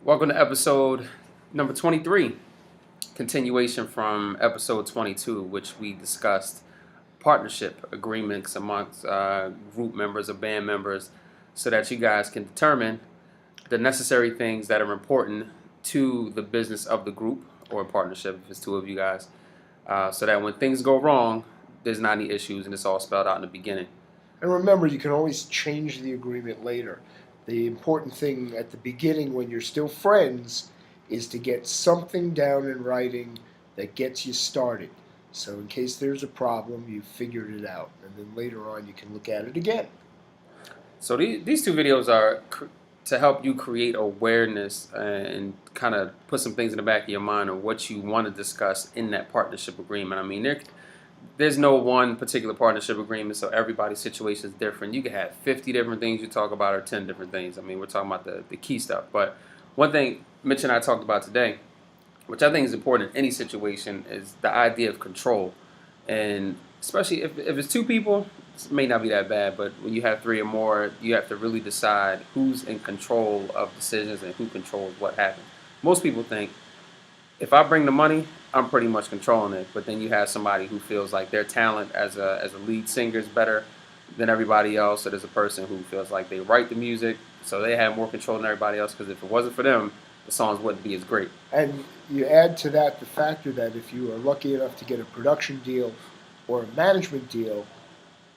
Welcome to episode number 23, continuation from episode 22, which we discussed partnership agreements amongst group members or band members so that you guys can determine the necessary things that are important to the business of the group or partnership, if it's two of you guys, so that when things go wrong, there's not any issues and it's all spelled out in the beginning. And remember, you can always change the agreement later. The important thing at the beginning, when you're still friends, is to get something down in writing that gets you started. So in case there's a problem, you've figured it out. And then later on, you can look at it again. So these two videos are to help you create awareness and kind of put some things in the back of your mind of what you want to discuss in that partnership agreement. I mean, there's no one particular partnership agreement, so everybody's situation is different. You can have 50 different things you talk about or 10 different things. I mean, we're talking about the key stuff. But one thing Mitch and I talked about today, which I think is important in any situation, is the idea of control. And especially if it's two people, it may not be that bad, but when you have three or more, you have to really decide who's in control of decisions and who controls what happens. Most people think, if I bring the money, I'm pretty much controlling it. But then you have somebody who feels like their talent as a lead singer is better than everybody else. So there's a person who feels like they write the music, so they have more control than everybody else. Because if it wasn't for them, the songs wouldn't be as great. And you add to that the factor that if you are lucky enough to get a production deal or a management deal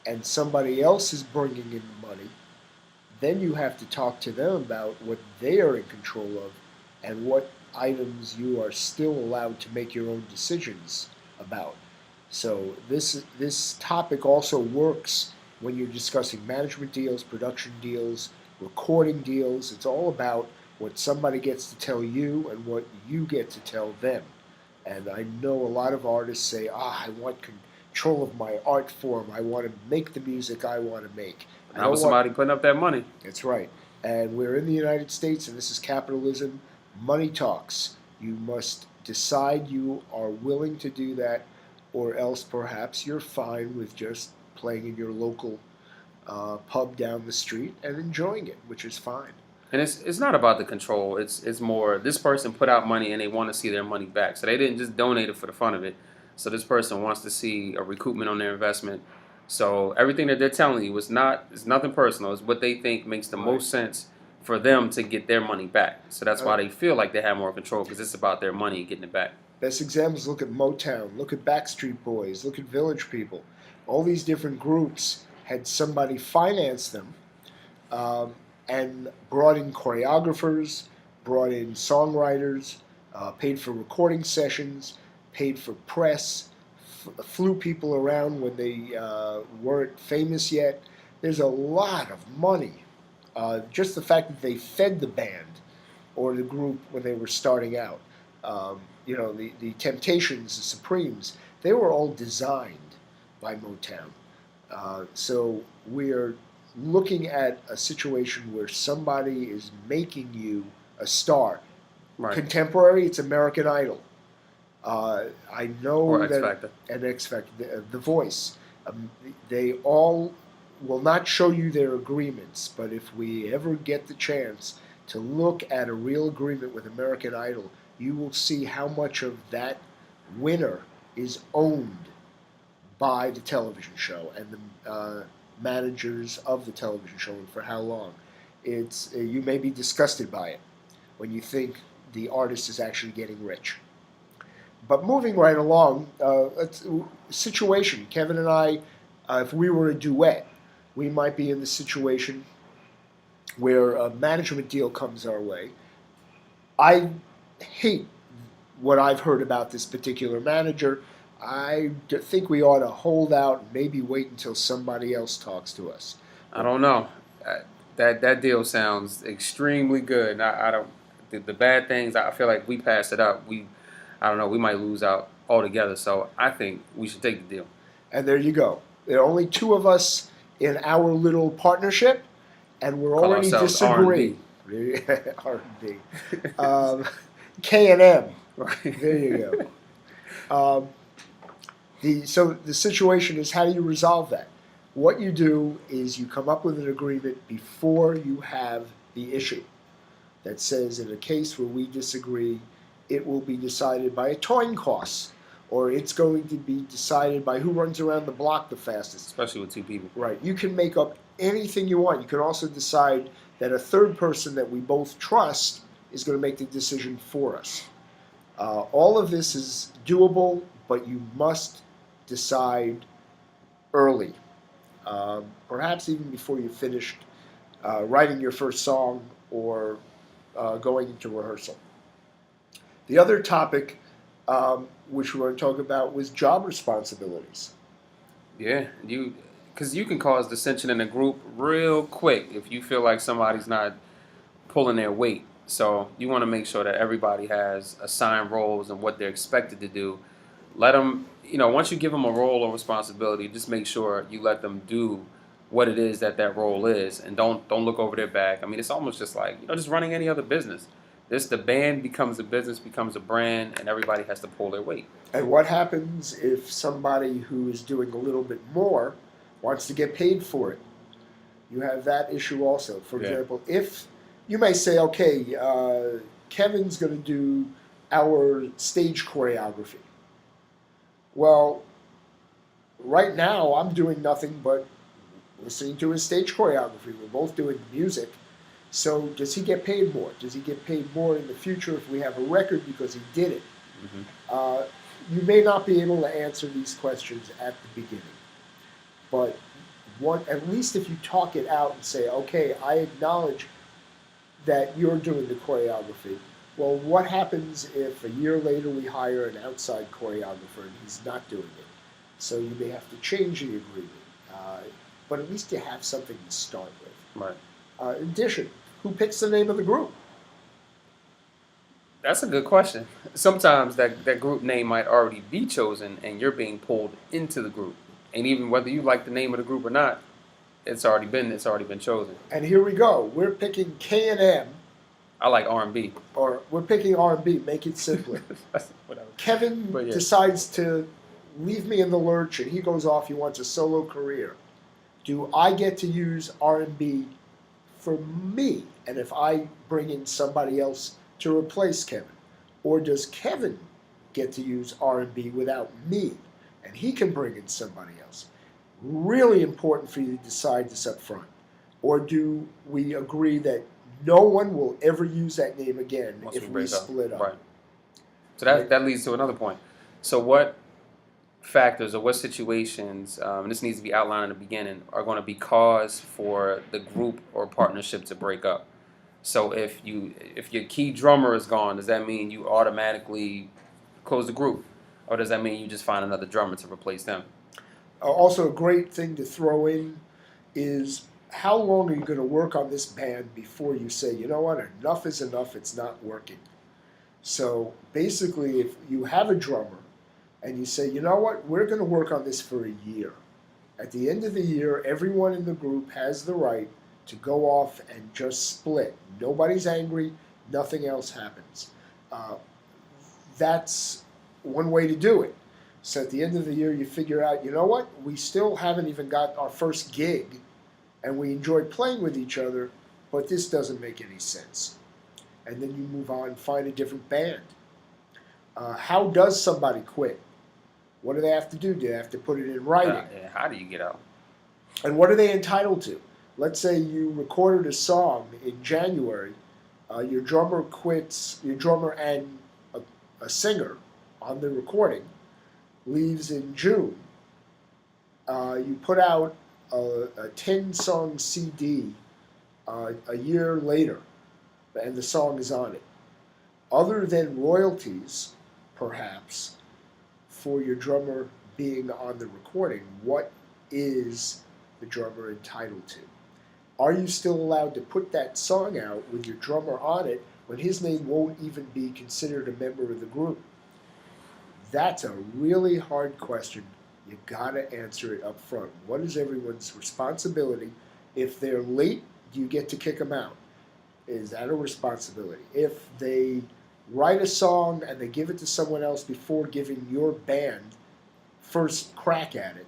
and somebody else is bringing in the money, then you have to talk to them about what they are in control of and what items you are still allowed to make your own decisions about. So this topic also works when you're discussing management deals, production deals, recording deals. It's all about what somebody gets to tell you and what you get to tell them. And I know a lot of artists say, I want control of my art form. I want to make the music I want to make. How was somebody putting up that money? That's right. And we're in the United States, and this is capitalism. Money talks. You must decide you are willing to do that, or else perhaps you're fine with just playing in your local pub down the street and enjoying it, which is fine. And it's not about the control. It's more this person put out money and they want to see their money back. So they didn't just donate it for the fun of it. So this person wants to see a recoupment on their investment. So everything that they're telling you it's nothing personal. It's what they think makes the most sense for them to get their money back. So that's why they feel like they have more control, because it's about their money and getting it back. Best examples, look at Motown, look at Backstreet Boys, look at Village People. All these different groups had somebody finance them and brought in choreographers, brought in songwriters, paid for recording sessions, paid for press, flew people around when they weren't famous yet. There's a lot of money. Just the fact that they fed the band or the group when they were starting out. The Temptations, the Supremes, they were all designed by Motown. So we're looking at a situation where somebody is making you a star. Right. Contemporary, it's American Idol. I know or X that Factor. And X Factor, the Voice. They all will not show you their agreements, but if we ever get the chance to look at a real agreement with American Idol, you will see how much of that winner is owned by the television show and the managers of the television show, and for how long. You may be disgusted by it when you think the artist is actually getting rich. But moving right along, situation. Kevin and I, if we were a duet, we might be in the situation where a management deal comes our way. I hate what I've heard about this particular manager. I think we ought to hold out and maybe wait until somebody else talks to us. I don't know. That deal sounds extremely good. I don't. The bad things, I feel like we passed it up. I don't know. We might lose out altogether. So I think we should take the deal. And there you go. There are only two of us in our little partnership, and we're Call already ourselves disagreeing. R&B. K&M. Right. There you go. So the situation is, how do you resolve that? What you do is you come up with an agreement before you have the issue. that says in a case where we disagree, it will be decided by a coin toss, or it's going to be decided by who runs around the block the fastest. Especially with two people. Right. You can make up anything you want. You can also decide that a third person that we both trust is going to make the decision for us. All of this is doable, but you must decide early, perhaps even before you finished writing your first song or going into rehearsal. The other topic which we want to talk about was job responsibilities. Yeah, because you can cause dissension in a group real quick if you feel like somebody's not pulling their weight. So you want to make sure that everybody has assigned roles and what they're expected to do. Let them, once you give them a role or responsibility, just make sure you let them do what it is that role is, and don't look over their back. I mean, it's almost just like just running any other business. The band becomes a business, becomes a brand, and everybody has to pull their weight. And what happens if somebody who is doing a little bit more wants to get paid for it? You have that issue also. For example, if you may say, okay, Kevin's going to do our stage choreography. Well, right now I'm doing nothing but listening to his stage choreography. We're both doing music. So does he get paid more? Does he get paid more in the future if we have a record because he did it? Mm-hmm. You may not be able to answer these questions at the beginning. But at least if you talk it out and say, okay, I acknowledge that you're doing the choreography. Well, what happens if a year later we hire an outside choreographer and he's not doing it? So you may have to change the agreement. But at least you have something to start with. Right. In addition, who picks the name of the group? That's a good question. Sometimes that group name might already be chosen and you're being pulled into the group. And even whether you like the name of the group or not, it's already been chosen. And here we go. We're picking K&M. I like R&B. Or we're picking R&B. Make it simpler. Kevin decides to leave me in the lurch and he goes off. He wants a solo career. Do I get to use R&B for me? And if I bring in somebody else to replace Kevin? Or does Kevin get to use R&B without me? And he can bring in somebody else. Really important for you to decide this up front. Or do we agree that no one will ever use that name again if we split up? Right. So that leads to another point. So what factors or what situations, and this needs to be outlined in the beginning, are going to be cause for the group or partnership to break up? So if your key drummer is gone, does that mean you automatically close the group? Or does that mean you just find another drummer to replace them? Also, a great thing to throw in is how long are you going to work on this band before you say, you know what, enough is enough, it's not working. So basically, if you have a drummer and you say, you know what, we're going to work on this for a year. At the end of the year, everyone in the group has the right to go off and just split. Nobody's angry, nothing else happens. That's one way to do it. So at the end of the year, you figure out, you know what, we still haven't even got our first gig, and we enjoyed playing with each other, but this doesn't make any sense. And then you move on, find a different band. How does somebody quit? What do they have to do? Do they have to put it in writing? How do you get out? And what are they entitled to? Let's say you recorded a song in January. Your drummer quits, your drummer and a singer on the recording leaves in June. You put out a 10-song CD a year later, and the song is on it. Other than royalties, perhaps, for your drummer being on the recording, what is the drummer entitled to? Are you still allowed to put that song out with your drummer on it when his name won't even be considered a member of the group? That's a really hard question. You gotta answer it up front. What is everyone's responsibility? If they're late, do you get to kick them out? Is that a responsibility? If they write a song and they give it to someone else before giving your band first crack at it,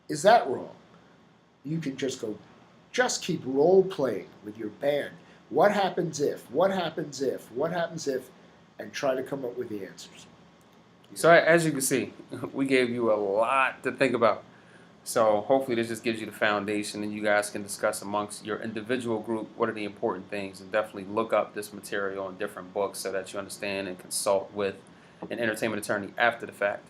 is that wrong? You can just keep role playing with your band. What happens if? What happens if? What happens if? And try to come up with the answers. So as you can see, we gave you a lot to think about. So hopefully this just gives you the foundation, and you guys can discuss amongst your individual group what are the important things, and definitely look up this material in different books so that you understand and consult with an entertainment attorney after the fact.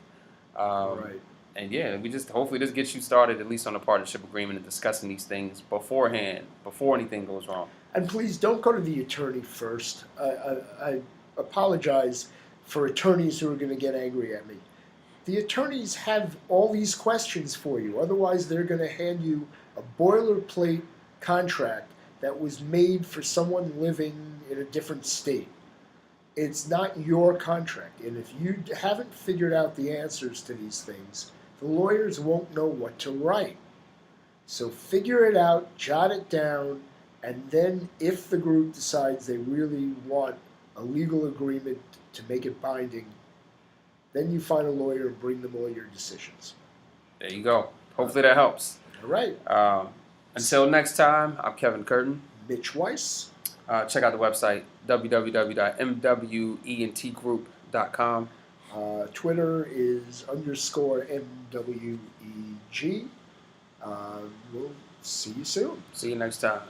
Right. And yeah, we just hopefully this gets you started at least on a partnership agreement and discussing these things beforehand, before anything goes wrong. And please don't go to the attorney first. I apologize for attorneys who are going to get angry at me. The attorneys have all these questions for you. Otherwise, they're going to hand you a boilerplate contract that was made for someone living in a different state. It's not your contract. And if you haven't figured out the answers to these things, the lawyers won't know what to write. So figure it out, jot it down, and then if the group decides they really want a legal agreement to make it binding, then you find a lawyer and bring them all your decisions. There you go. Hopefully that helps. All right. Until next time, I'm Kevin Curtin. Mitch Weiss. Check out the website, www.MWEntGroup.com. Twitter is _MWEG. We'll see you soon. See you next time.